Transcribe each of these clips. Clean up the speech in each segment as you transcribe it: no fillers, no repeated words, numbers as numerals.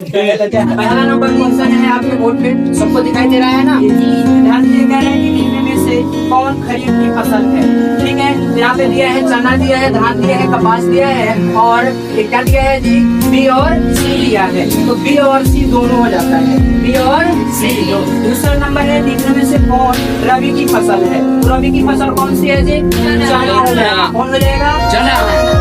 पहला number question है आपके बोर्ड पे, सबको दिखाई दे रहा है ना? ध्यान से कह रहे हैं कि निम्न में से कौन खरीफ की फसल है। ठीक है, यहाँ पे दिया है चना, दिया है धान, दिया है कपास, दिया है और ये क्या दिया है जी? बी और सी दिया है। तो बी और सी दोनों हो जाता है, बी और सी। दूसरा नंबर है निम्न में से कौन रबी की फसल है। तो रबी की फसल कौन सी है जी? चना हो जाएगा। कौन हो जाएगा? चना।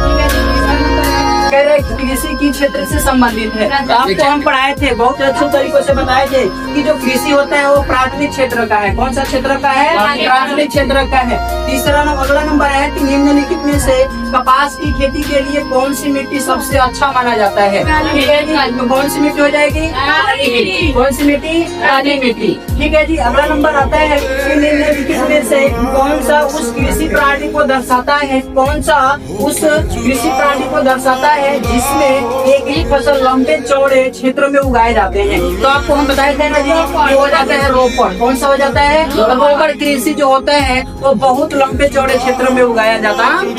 ठीक है, तीसरा नंबर है कह रहे कृषि की क्षेत्र से संबंधित है। आपको हम पढ़ाए थे, बहुत अच्छे तरीकों से बताए थे कि जो कृषि होता है वो प्राथमिक क्षेत्र का है। कौन सा क्षेत्र का है? प्राथमिक क्षेत्र का है। तीसरा अगला नंबर है कि निम्नलिखित में से कपास की खेती के लिए कौन सी मिट्टी सबसे अच्छा माना जाता है। ठीक है जी, तो कौन सी मिट्टी हो जाएगी? कौन सी मिट्टी? काली मिट्टी। ठीक है जी, अगला नंबर आता है कि निम्नलिखित में से कौन सा उस कृषि प्राणी को दर्शाता है, कौन सा उस कृषि प्राणी को दर्शाता है जिसमें एक ही फसल लंबे चौड़े क्षेत्रों में उगाए जाते हैं। तो आपको हम बताए थे ना जी, हो जाता है रोपण। कौन सा हो जाता है? रोपण कृषि जो होता है वो बहुत लंबे चौड़े क्षेत्रों में उगाया जाता है।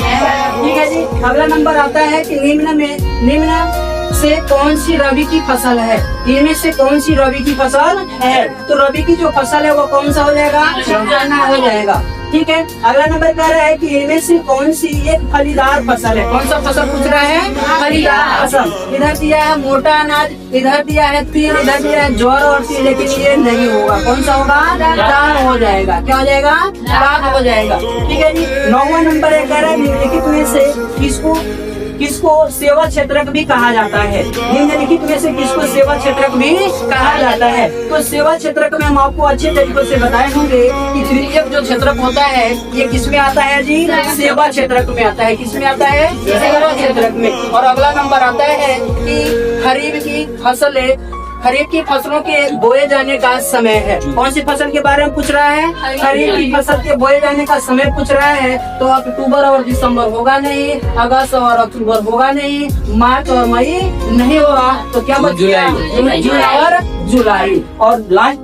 ठीक है जी, अगला नंबर आता है कि निम्न से कौन सी रबी की फसल है। इनमें से कौन सी रबी की फसल है? तो रबी की जो फसल है वो कौन सा हो जाएगा? चना हो जाएगा। ठीक है, अगला नंबर कह रहा है कि इनमें से कौन सी एक फलीदार फसल है। कौन सा फसल पूछ रहा है? फलीदार फसल। इधर दिया है मोटा अनाज, इधर दिया है तिल, इधर दिया है ज्वार और तिल, लेकिन ये नहीं होगा। कौन सा होगा? दाल हो जाएगा। क्या हो जाएगा? दाल हो जाएगा। ठीक है जी, 9वां नंबर है कह रहा है निम्नलिखित में से किसको सेवा क्षेत्रक भी कहा जाता है। निम्नलिखित में से किसको सेवा क्षेत्रक भी कहा जाता है। तो सेवा क्षेत्रक में हम आपको अच्छे तरीके से बताए होंगे कि तृतीयक जो क्षेत्रक होता है ये किसमें आता है जी? सेवा क्षेत्रक में आता है। किसमें आता है? सेवा क्षेत्रक में। और अगला नंबर आता है कि खरीफ की फसलों के बोए जाने का समय है। कौन सी फसल के बारे में पूछ रहा है? खरीफ की फसल के बोए जाने का समय पूछ रहा है। तो अक्टूबर और दिसंबर होगा नहीं, अगस्त और अक्टूबर होगा नहीं, मार्च और मई नहीं होगा। तो क्या बच गया? जून और जुलाई। और लास्ट